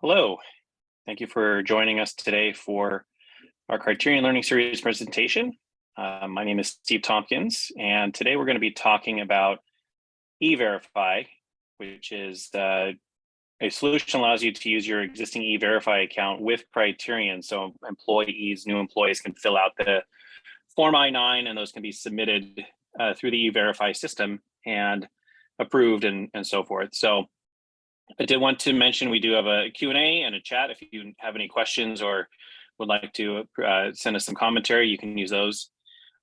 Hello, thank you for joining us today for our Criterion Learning Series presentation. My name is Steve Tompkins, and today we're going to be talking about E-Verify, which is a solution that allows you to use your existing E-Verify account with Criterion. So new employees can fill out the Form I-9, and those can be submitted through the E-Verify system and approved and so forth. So I did want to mention we do have a Q&A and a chat. If you have any questions or would like to send us some commentary, you can use those.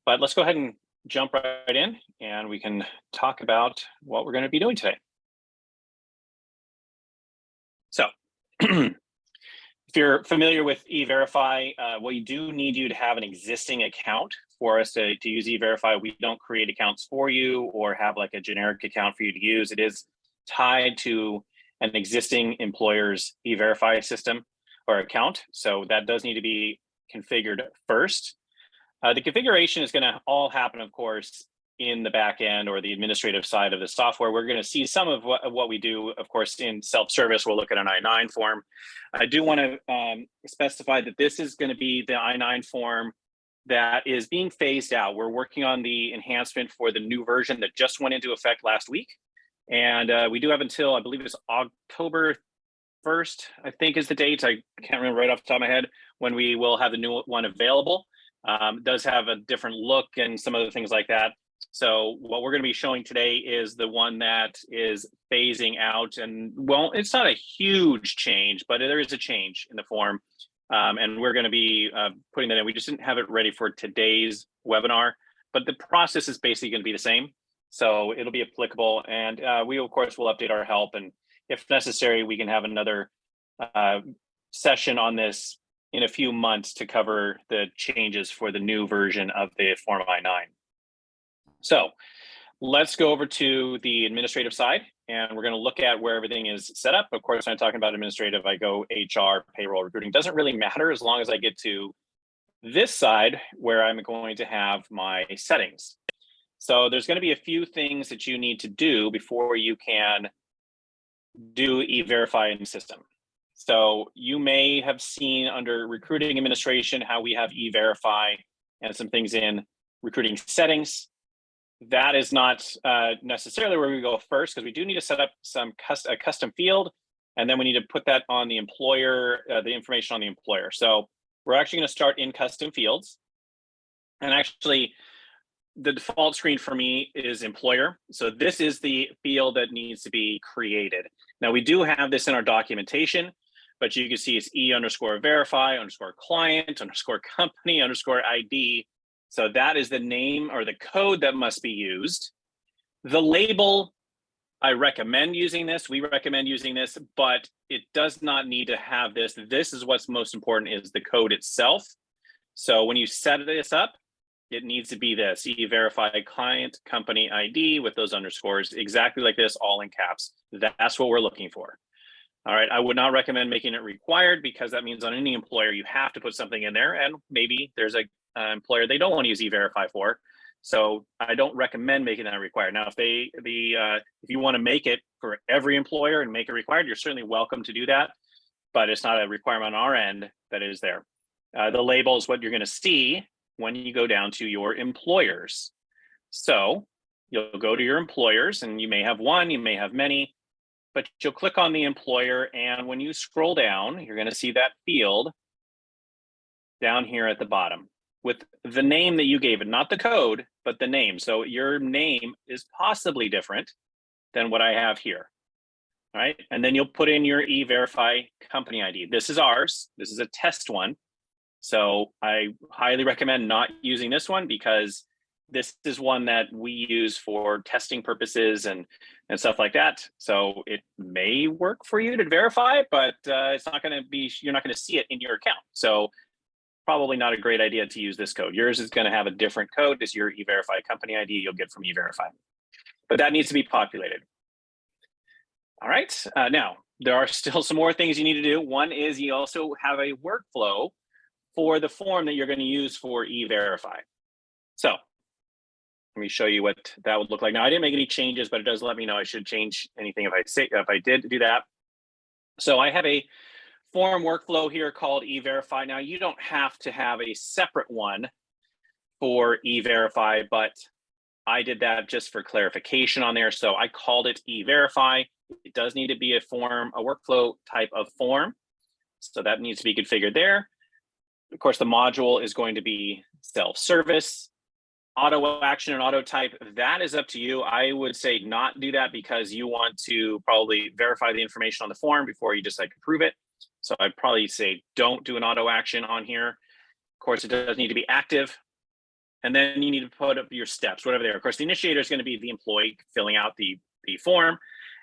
But let's go ahead and jump right in, and we can talk about what we're going to be doing today. So if you're familiar with E-Verify, we do need you to have an existing account for us to use E-Verify. We don't create accounts for you or have like a generic account for you to use. It is tied to an existing employer's E-Verify system or account. So that does need to be configured first. The configuration is going to all happen, of course, in the back end or the administrative side of the software. We're going to see some of what we do, of course, in self-service. We'll look at an I-9 form. I do want to specify that this is going to be the I-9 form that is being phased out. We're working on the enhancement for the new version that just went into effect last week. And we do have until, I believe it's October 1st, I think is the date. I can't remember right off the top of my head when we will have the new one available. It does have a different look and some other things like that. So what we're going to be showing today is the one that is phasing out. And well, it's not a huge change, but there is a change in the form. And we're going to be putting that in. We just didn't have it ready for today's webinar, but the process is basically going to be the same. So it'll be applicable, and we, of course, will update our help. And if necessary, we can have another session on this in a few months to cover the changes for the new version of the Form I-9. So let's go over to the administrative side, and we're going to look at where everything is set up. Of course, when I'm talking about administrative, I go HR, payroll, recruiting. Doesn't really matter as long as I get to this side where I'm going to have my settings. So there's going to be a few things that you need to do before you can do E-Verify in the system. So you may have seen under recruiting administration how we have E-Verify and some things in recruiting settings. That is not necessarily where we go first, because we do need to set up a custom field, and then we need to put that on the employer, the information on the employer. So we're actually going to start in custom fields, and actually the default screen for me is employer. So this is the field that needs to be created. Now we do have this in our documentation, but you can see it's E_verify_client_company_ID. So that is the name or the code that must be used. The label, I recommend using this. We recommend using this, but it does not need to have this. This is what's most important, is the code itself. So when you set this up, it needs to be this E-Verify client company ID with those underscores, exactly like this, all in caps. That's what we're looking for. All right, I would not recommend making it required, because that means on any employer you have to put something in there, and maybe there's a employer they don't want to use E-Verify for. So I don't recommend making that required. Now, if you want to make it for every employer and make it required, you're certainly welcome to do that, but it's not a requirement on our end that is there. The label is what you're going to see when you go down to your employers. So you'll go to your employers, and you may have one, you may have many, but you'll click on the employer, and when you scroll down, you're going to see that field down here at the bottom with the name that you gave it, not the code, but the name. So your name is possibly different than what I have here. All right, and then you'll put in your E-Verify company ID. This is ours. This is a test one. So I highly recommend not using this one, because this is one that we use for testing purposes and stuff like that. So it may work for you to verify, but it's not going to be, you're not going to see it in your account. So probably not a great idea to use this code. Yours is going to have a different code. It's your E-Verify company ID you'll get from E-Verify, but that needs to be populated. All right, now there are still some more things you need to do. One is you also have a workflow for the form that you're going to use for E-Verify. So let me show you what that would look like. Now, I didn't make any changes, but it does let me know I should change anything if I did do that. So I have a form workflow here called E-Verify. Now, you don't have to have a separate one for E-Verify, but I did that just for clarification on there. So I called it E-Verify. It does need to be a form, a workflow type of form. So that needs to be configured there. Of course, the module is going to be self-service. Auto action and auto type, that is up to you. I would say not do that because you want to probably verify the information on the form before you just like approve it. So I'd probably say don't do an auto action on here. Of course, it does need to be active. And then you need to put up your steps, whatever they are. Of course, the initiator is going to be the employee filling out the form,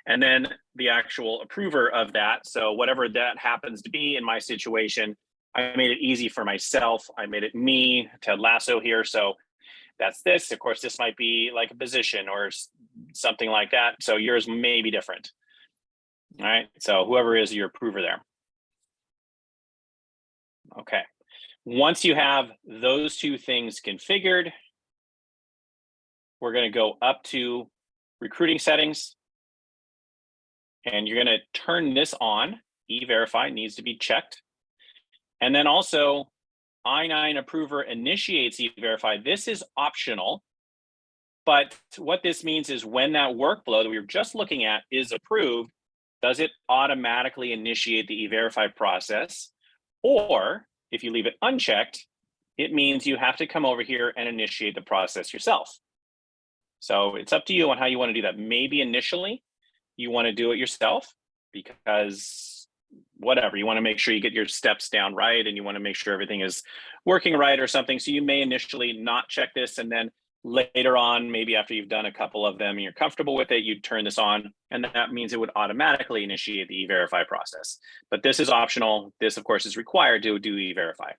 and then the actual approver of that. So whatever that happens to be in my situation, I made it easy for myself. I made it me, Ted Lasso here. So that's this. Of course, this might be like a position or something like that. So yours may be different. All right. So whoever is your approver there. Okay. Once you have those two things configured, we're going to go up to recruiting settings. And you're going to turn this on. E-Verify needs to be checked. And then also, I-9 approver initiates E-Verify. This is optional, but what this means is when that workflow that we were just looking at is approved, does it automatically initiate the E-Verify process? Or if you leave it unchecked, it means you have to come over here and initiate the process yourself. So it's up to you on how you want to do that. Maybe initially you want to do it yourself because whatever, you want to make sure you get your steps down right and you want to make sure everything is working right or something. So you may initially not check this, and then later on, maybe after you've done a couple of them and you're comfortable with it, you turn this on, and that means it would automatically initiate the E-Verify process. But this is optional. This, of course, is required to do E-Verify.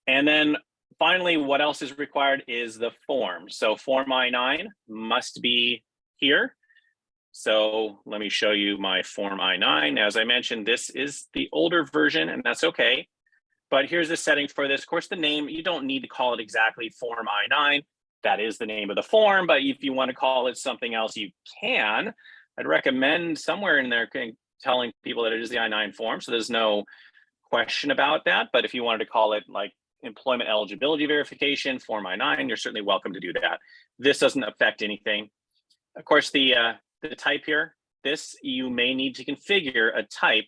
And then finally, what else is required is the form. So Form I-9 must be here. So let me show you my Form I-9. As I mentioned, this is the older version, and that's okay. But here's the setting for this. Of course, the name, you don't need to call it exactly Form I-9. That is the name of the form, but if you want to call it something else, you can. I'd recommend somewhere in there telling people that it is the I-9 form, so there's no question about that. But if you wanted to call it like employment eligibility verification, Form I-9, you're certainly welcome to do that. This doesn't affect anything. Of course, the type here, this, you may need to configure a type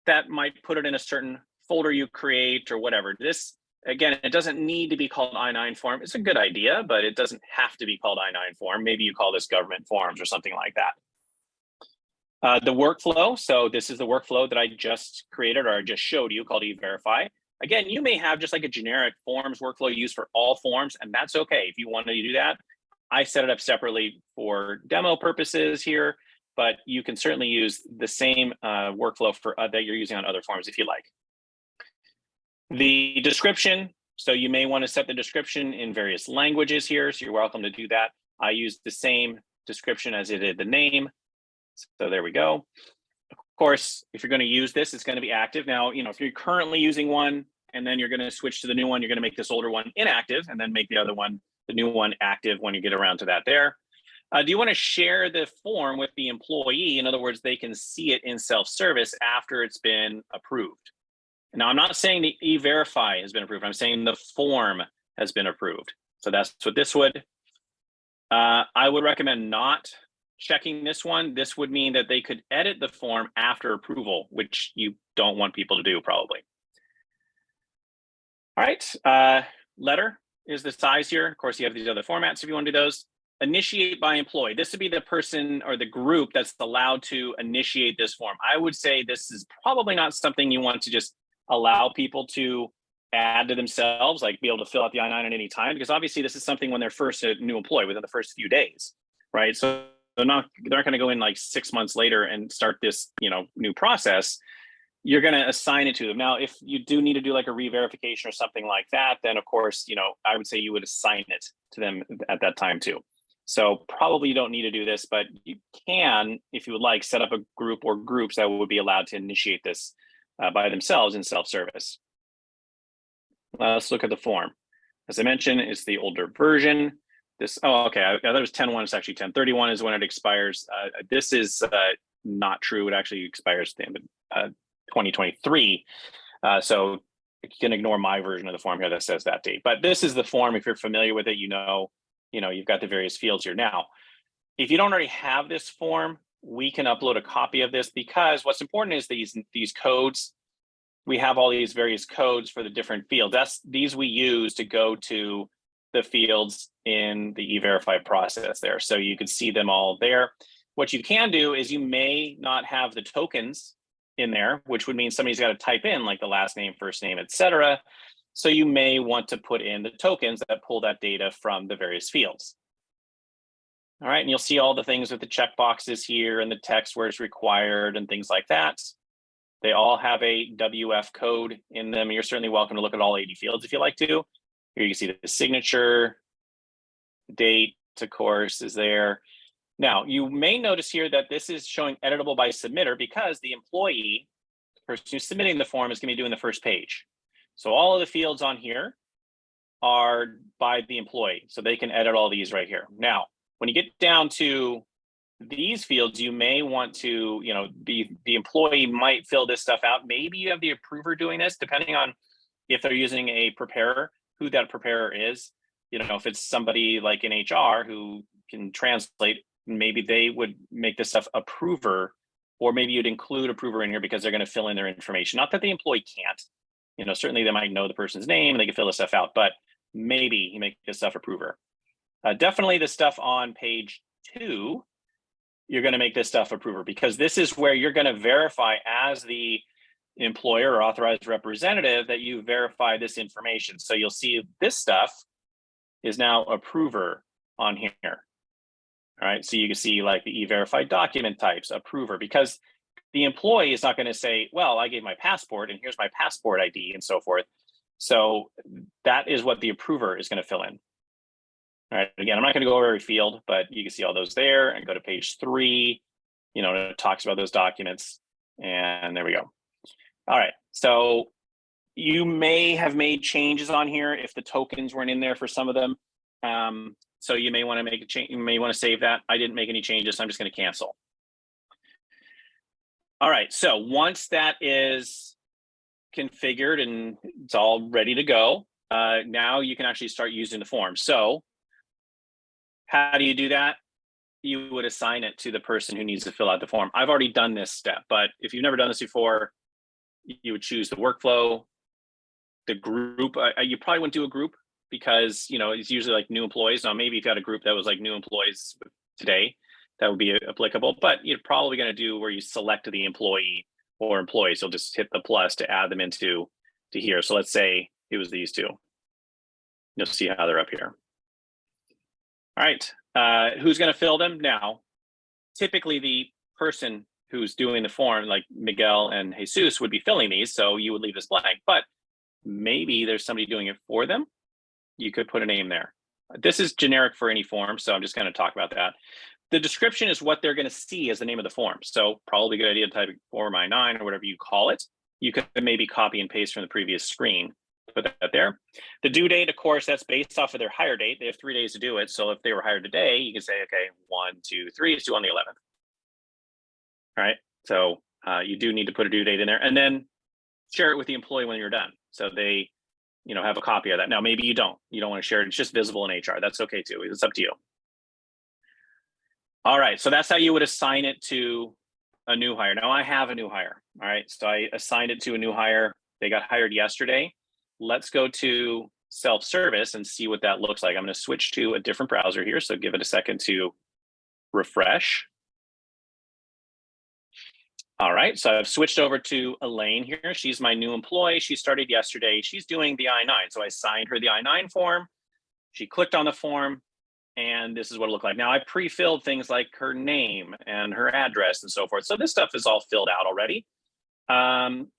that might put it in a certain folder you create or whatever. This, again, it doesn't need to be called I-9 form. It's a good idea, but it doesn't have to be called I-9 form. Maybe you call this government forms or something like that. The workflow, so this is the workflow that I just created or I just showed you called E-Verify. Again, you may have just like a generic forms workflow used for all forms, and that's okay if you want to do that. I set it up separately for demo purposes here, but you can certainly use the same workflow for that you're using on other forms if you like. The description, so you may want to set the description in various languages here, so you're welcome to do that. I use the same description as I did the name, so there we go. Of course, if you're going to use this, it's going to be active. Now, if you're currently using one and then you're going to switch to the new one, you're going to make this older one inactive and then make the other one, the new one, active when you get around to that there. Do you want to share the form with the employee? In other words, they can see it in self-service after it's been approved. Now, I'm not saying the E-Verify has been approved. I'm saying the form has been approved. So that's what this would. I would recommend not checking this one. This would mean that they could edit the form after approval, which you don't want people to do probably. All right, letter is the size here. Of course, you have these other formats if you want to do those. Initiate by employee. This would be the person or the group that's allowed to initiate this form. I would say this is probably not something you want to just allow people to add to themselves, like be able to fill out the I-9 at any time, because obviously this is something when they're first a new employee within the first few days, right? So they're not going to go in like 6 months later and start this, new process. You're going to assign it to them. Now, if you do need to do like a re-verification or something like that, then of course, I would say you would assign it to them at that time too. So probably you don't need to do this, but you can, if you would like, set up a group or groups that would be allowed to initiate this by themselves in self-service. Let's look at the form. As I mentioned, it's the older version. This, oh, okay, I thought it was 10.1, it's actually 10.31 is when it expires. This is not true. It actually expires at the end of 2023. So you can ignore my version of the form here that says that date. But this is the form. If you're familiar with it, you know, you've got the various fields here. Now, if you don't already have this form, we can upload a copy of this, because what's important is these codes. We have all these various codes for the different fields. These we use to go to the fields in the E-Verify process there. So you can see them all there. What you can do is you may not have the tokens in there, which would mean somebody's got to type in like the last name, first name, etc. So you may want to put in the tokens that pull that data from the various fields. All right, and you'll see all the things with the checkboxes here and the text where it's required and things like that. They all have a WF code in them. You're certainly welcome to look at all 80 fields if you like to. Here you can see the signature, date, of course, is there. Now, you may notice here that this is showing editable by submitter, because the employee, the person who's submitting the form, is going to be doing the first page. So all of the fields on here are by the employee, so they can edit all these right here. Now, when you get down to these fields, you may want to, the employee might fill this stuff out. Maybe you have the approver doing this, depending on if they're using a preparer, who that preparer is. If it's somebody like in HR who can translate, maybe they would make this stuff approver, or maybe you'd include approver in here because they're going to fill in their information. Not that the employee can't, certainly they might know the person's name and they can fill this stuff out, but maybe you make this stuff approver. Definitely the stuff on page 2, you're going to make this stuff approver, because this is where you're going to verify as the employer or authorized representative that you verify this information. So you'll see this stuff is now approver on here. All right, so you can see like the E-Verify document types, approver, because the employee is not going to say, well, I gave my passport and here's my passport ID and so forth. So that is what the approver is going to fill in. All right, again, I'm not going to go over every field, but you can see all those there, and go to page 3, it talks about those documents, and there we go. All right, so you may have made changes on here if the tokens weren't in there for some of them. So you may want to make a change, you may want to save that. I didn't make any changes, so I'm just going to cancel. All right, so once that is configured and it's all ready to go, now you can actually start using the form. So how do you do that? You would assign it to the person who needs to fill out the form. I've already done this step, but if you've never done this before, you would choose the workflow, the group. You probably wouldn't do a group, because it's usually like new employees. Now, maybe if you had a group that was like new employees today, that would be applicable, but you're probably going to do where you select the employee or employees. You'll just hit the plus to add them into here. So let's say it was these two. You'll see how they're up here. All right, who's going to fill them now? Typically, the person who's doing the form, like Miguel and Jesus, would be filling these, so you would leave this blank. But maybe there's somebody doing it for them. You could put a name there. This is generic for any form, so I'm just going to talk about that. The description is what they're going to see as the name of the form. So probably a good idea to type Form I-9 or whatever you call it. You could maybe copy and paste from the previous screen. Put that there. The due date, of course, that's based off of their hire date. They have 3 days to do it. So if they were hired today, you can say, okay, 1, 2, 3, it's due on the 11th. All right. So you do need to put a due date in there, and then share it with the employee when you're done, so they, have a copy of that. Now, maybe you don't want to share it. It's just visible in HR. That's okay too. It's up to you. All right. So that's how you would assign it to a new hire. Now I have a new hire. All right. So I assigned it to a new hire. They got hired yesterday. Let's go to self-service and see what that looks like. I'm going to switch to a different browser here. So give it a second to refresh. All right, so I've switched over to Elaine here. She's my new employee. She started yesterday. She's doing the I-9. So I signed her the I-9 form. She clicked on the form, and this is what it looked like. Now I pre-filled things like her name and her address and so forth. So this stuff is all filled out already.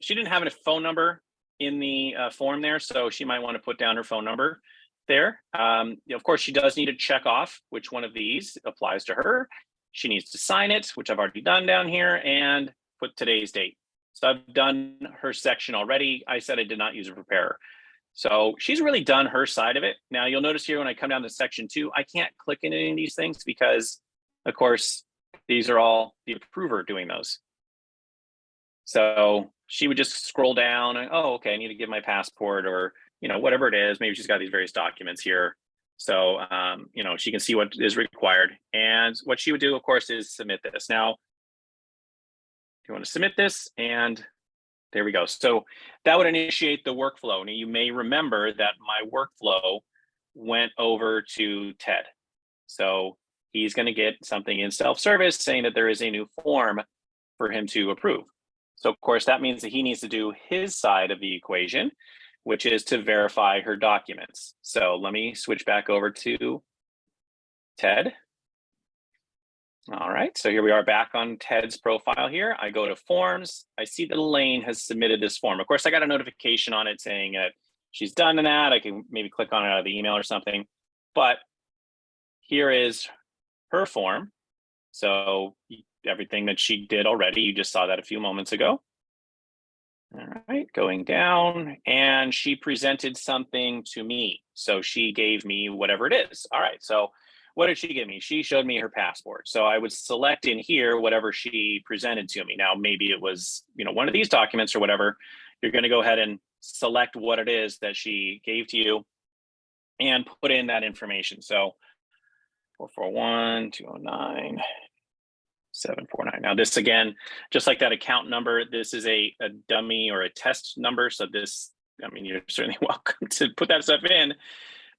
She didn't have a phone number in the form there, so she might want to put down her phone number there. Of course, she does need to check off which one of these applies to her. She needs to sign it, which I've already done down here, and put today's date. So I've done her section already. I said I did not use a preparer. So she's really done her side of it. Now you'll notice here when I come down to section 2, I can't click into any of these things because, of course, These are all the approver doing those. So she would just scroll down and, oh, okay, I need to give my passport, or, whatever it is. Maybe she's got these various documents here. So, she can see what is required. And what she would do, of course, is submit this. Now, you want to submit this, and there we go. So that would initiate the workflow. Now, you may remember that my workflow went over to Ted. So he's going to get something in self-service saying that there is a new form for him to approve. So of course, that means that he needs to do his side of the equation, which is to verify her documents. So let me switch back over to Ted. All right, so here we are back on Ted's profile here. I go to forms. I see that Elaine has submitted this form. Of course, I got a notification on it saying that she's done that. I can maybe click on it out of the email or something. But here is her form. So everything that she did already, you just saw that a few moments ago. All right, going down, and she presented something to me. So she gave me whatever it is. All right, so what did she give me? She showed me her passport. So I would select in here whatever she presented to me. Now, maybe it was, one of these documents or whatever. You're going to go ahead and select what it is that she gave to you and put in that information. So 441 209 749. Now this, again, just like that account number, this is a dummy or a test number. So this, you're certainly welcome to put that stuff in,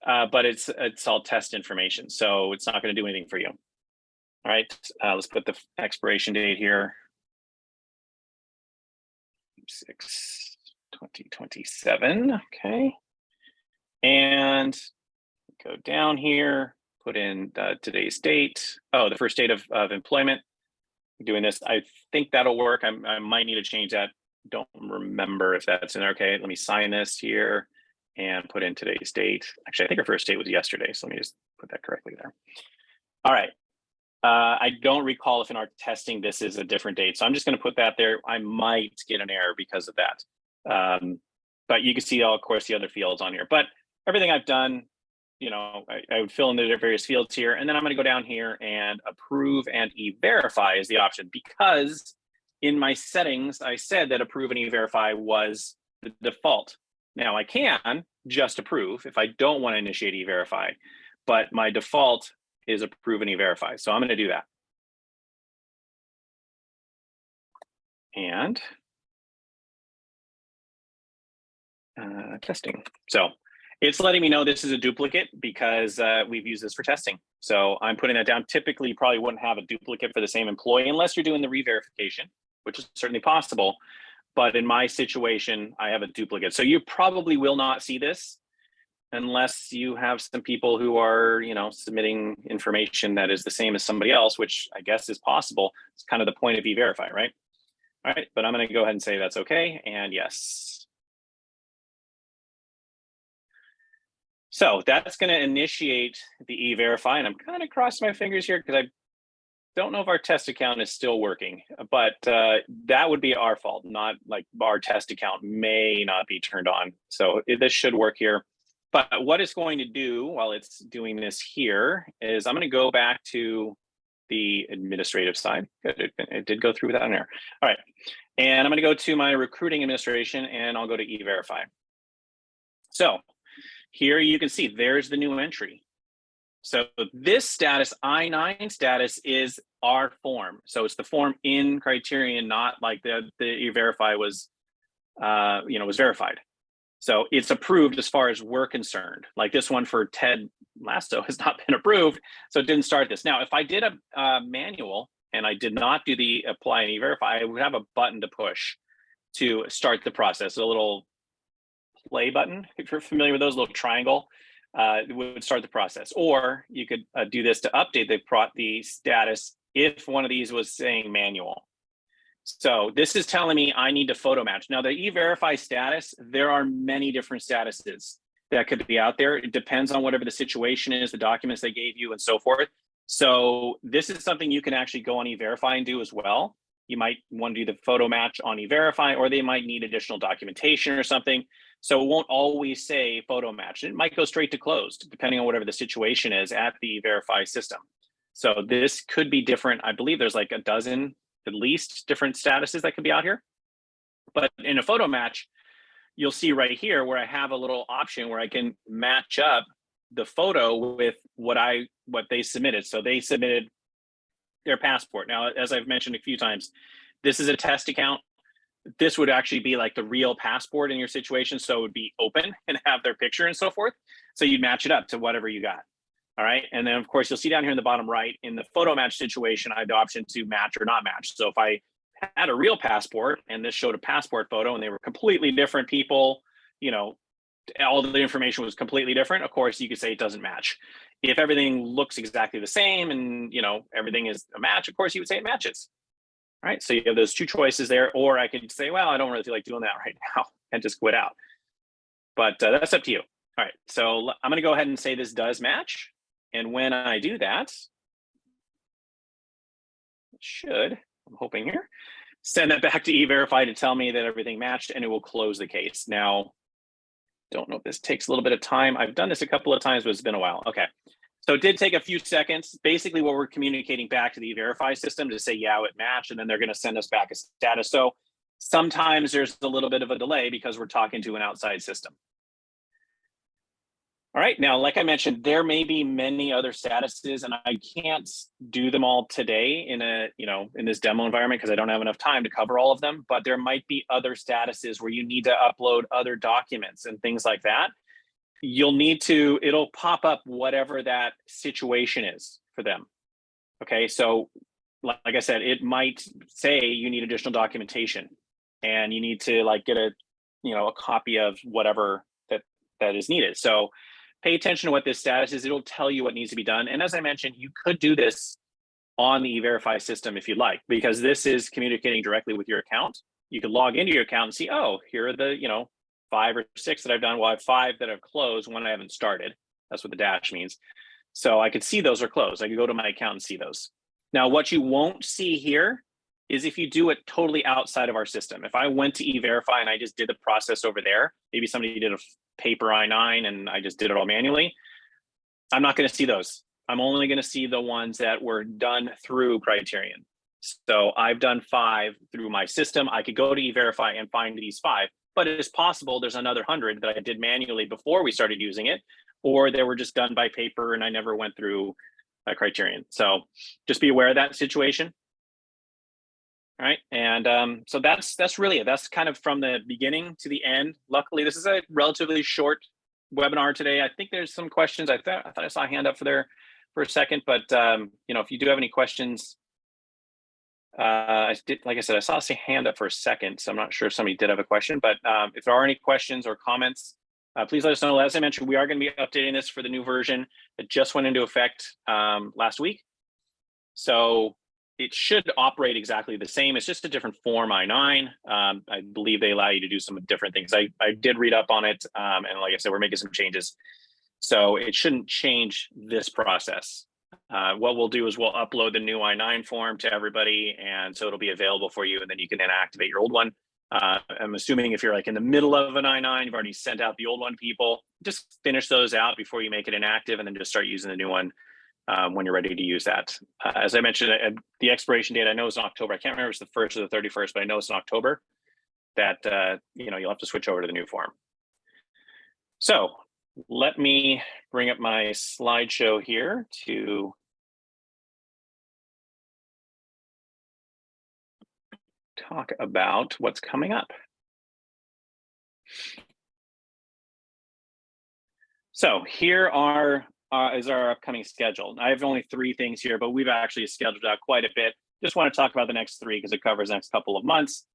but it's all test information. So it's not going to do anything for you. All right, let's put the expiration date here. 6/2027. Okay. And go down here, put in today's date. Oh, the first date of employment. Doing this, I think that'll work. I might need to change that. Don't remember if that's in there. Okay, let me sign this here and put in today's date. Actually, I think our first date was yesterday, so let me just put that correctly there. All right. I don't recall if in our testing this is a different date, so I'm just going to put that there. I might get an error because of that, but you can see, of course, the other fields on here. But everything I've done, I would fill in the various fields here, and then I'm going to go down here and approve and e-verify is the option, because in my settings, I said that approve and e-verify was the default. Now I can just approve if I don't want to initiate e-verify, but my default is approve and e-verify. So I'm going to do that. And testing. So it's letting me know this is a duplicate because we've used this for testing. So I'm putting that down. Typically, you probably wouldn't have a duplicate for the same employee unless you're doing the re-verification, which is certainly possible. But in my situation, I have a duplicate. So you probably will not see this unless you have some people who are, submitting information that is the same as somebody else, which I guess is possible. It's kind of the point of e-verify, right? All right, but I'm going to go ahead and say that's okay, and yes. So that's going to initiate the e-verify, and I'm kind of crossing my fingers here because I don't know if our test account is still working, but that would be our fault, not like our test account may not be turned on. So this should work here. But what it's going to do while it's doing this here is I'm going to go back to the administrative side. It did go through without an error. All right. And I'm going to go to my recruiting administration, and I'll go to e-verify. So here you can see there's the new entry. So this status, I-9 status, is our form. So it's the form in Criterion, not like the e-verify was, was verified. So it's approved as far as we're concerned. Like this one for Ted Lasso has not been approved, so it didn't start this. Now, if I did a manual and I did not do the apply and e-verify, I would have a button to push to start the process, a little play button. If you're familiar with those, little triangle, it would start the process. Or you could do this to update the status if one of these was saying manual. So this is telling me I need to photo match. Now the e-verify status, there are many different statuses that could be out there. It depends on whatever the situation is, the documents they gave you and so forth. So this is something you can actually go on e-verify and do as well. You might want to do the photo match on e-verify, or they might need additional documentation or something. So it won't always say photo match. It might go straight to closed, depending on whatever the situation is at the e-verify system. So this could be different. I believe there's like a dozen, at least, different statuses that could be out here. But in a photo match, you'll see right here where I have a little option where I can match up the photo with what they submitted. So they submitted their passport. Now, as I've mentioned a few times, this is a test account. This would actually be like the real passport in your situation. So it would be open and have their picture and so forth. So you'd match it up to whatever you got. All right. And then of course you'll see down here in the bottom right, in the photo match situation, I have the option to match or not match. So if I had a real passport and this showed a passport photo and they were completely different people, you know, all the information was completely different, of course you could say it doesn't match. If everything looks exactly the same and, you know, everything is a match, of course you would say it matches. All right. So you have those two choices there, or I could say, well, I don't really feel like doing that right now and just quit out. But that's up to you. All right. So I'm going to go ahead and say this does match. And when I do that, it should, I'm hoping here, send that back to E-Verify to tell me that everything matched, and it will close the case. Now, don't know if this takes a little bit of time. I've done this a couple of times, but it's been a while. Okay. So it did take a few seconds. Basically, what we're communicating back to the E-Verify system to say, yeah, it matched, and then they're going to send us back a status. So sometimes there's a little bit of a delay because we're talking to an outside system. All right, now, like I mentioned, there may be many other statuses, and I can't do them all today in in this demo environment because I don't have enough time to cover all of them, but there might be other statuses where you need to upload other documents and things like that. You'll need to, it'll pop up whatever that situation is for them. Okay, so like I said, it might say you need additional documentation and you need to like get a copy of whatever that is needed. So pay attention to what this status is. It'll tell you what needs to be done. And as I mentioned, you could do this on the E-Verify system if you'd like, because this is communicating directly with your account. You could log into your account and see, oh, here are the 5 or 6 that I've done. Well, I have 5 that have closed, 1 I haven't started. That's what the dash means. So I could see those are closed. I could go to my account and see those. Now, what you won't see here is if you do it totally outside of our system. If I went to E-Verify and I just did the process over there, maybe somebody did a paper I-9 and I just did it all manually, I'm not going to see those. I'm only going to see the ones that were done through Criterion. So I've done 5 through my system. I could go to E-Verify and find these 5, but it's possible there's another 100 that I did manually before we started using it, or they were just done by paper and I never went through Criterion. So just be aware of that situation. All right, and so that's really it. That's kind of from the beginning to the end. Luckily, this is a relatively short webinar today. I think there's some questions. I thought I saw a hand up for a second, but if you do have any questions, like I said, I saw a hand up for a second, so I'm not sure if somebody did have a question. But if there are any questions or comments, please let us know. As I mentioned, we are going to be updating this for the new version that just went into effect last week. So it should operate exactly the same. It's just a different form I-9. I believe they allow you to do some different things. I did read up on it, and like I said, we're making some changes. So it shouldn't change this process. What we'll do is we'll upload the new I-9 form to everybody, and so it'll be available for you, and then you can then activate your old one. I'm assuming if you're like in the middle of an I-9, you've already sent out the old one to people, just finish those out before you make it inactive, and then just start using the new one when you're ready to use that. As I mentioned, the expiration date, I know it's in October. I can't remember if it's the 1st or the 31st, but I know it's in October that you'll have to switch over to the new form. So let me bring up my slideshow here to talk about what's coming up. So here is our upcoming schedule. I have only 3 things here, but we've actually scheduled out quite a bit. Just want to talk about the next 3 because it covers the next couple of months.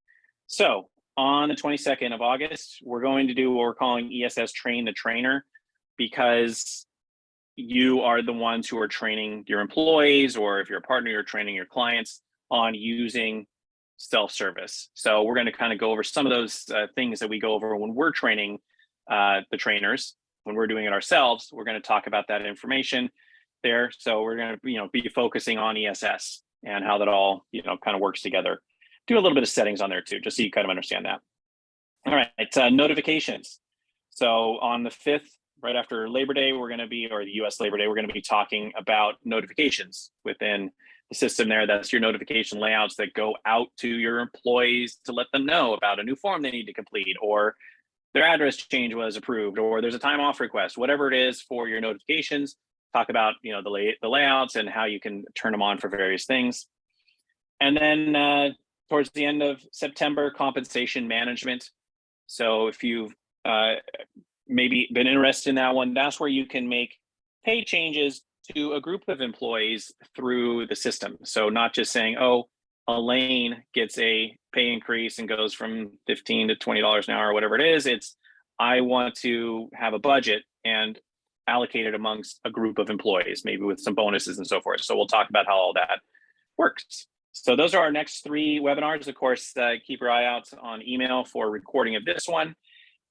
So on the 22nd of August, we're going to do what we're calling ESS Train the Trainer, because you are the ones who are training your employees, or if you're a partner, you're training your clients on using self-service. So we're going to kind of go over some of those things that we go over when we're training the trainers. When we're doing it ourselves, we're going to talk about that information there. So we're going to be focusing on ESS and how that all kind of works together. Do a little bit of settings on there too, just so you kind of understand that. All right, notifications. So on the 5th, right after Labor Day, we're going to be, or the US Labor Day, we're going to be talking about notifications within the system there. That's your notification layouts that go out to your employees to let them know about a new form they need to complete, or their address change was approved, or there's a time off request, whatever it is for your notifications. Talk about, you know, the layouts and how you can turn them on for various things. And then towards the end of September, compensation management. So if you've maybe been interested in that one, that's where you can make pay changes to a group of employees through the system. So not just saying, oh, Elaine gets a pay increase and goes from $15 to $20 an hour or whatever it is. It's, I want to have a budget and allocate it amongst a group of employees, maybe with some bonuses and so forth. So we'll talk about how all that works. So those are our next 3 webinars. Of course, keep your eye out on email for recording of this one,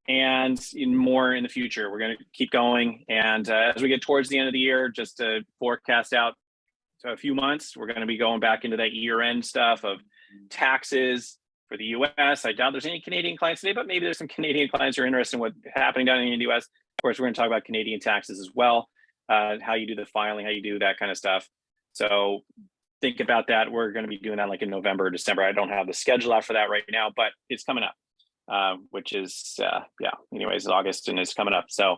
and more in the future. We're going to keep going. And as we get towards the end of the year, just to forecast out to a few months, we're going to be going back into that year-end stuff of taxes for the US. I doubt there's any Canadian clients today, but maybe there's some Canadian clients who are interested in what's happening down in the US. Of course, we're going to talk about Canadian taxes as well, how you do the filing, how you do that kind of stuff. So think about that. We're going to be doing that like in November or December. I don't have the schedule out for that right now, but it's coming up. Which is, anyways, August, and it's coming up. So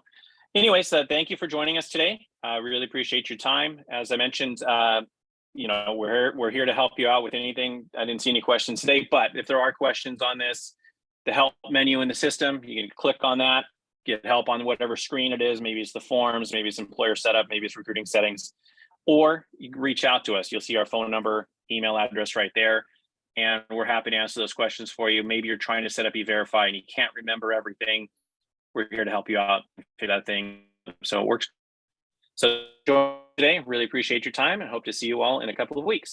anyways, thank you for joining us today. I really appreciate your time. As I mentioned, we're here to help you out with anything. I didn't see any questions today, but if there are questions on this, the help menu in the system, you can click on that, get help on whatever screen it is. Maybe it's the forms, maybe it's employer setup, maybe it's recruiting settings, or you can reach out to us. You'll see our phone number, email address right there. And we're happy to answer those questions for you. Maybe you're trying to set up E-Verify and you can't remember everything. We're here to help you out for that thing. So it works. So today, really appreciate your time and hope to see you all in a couple of weeks.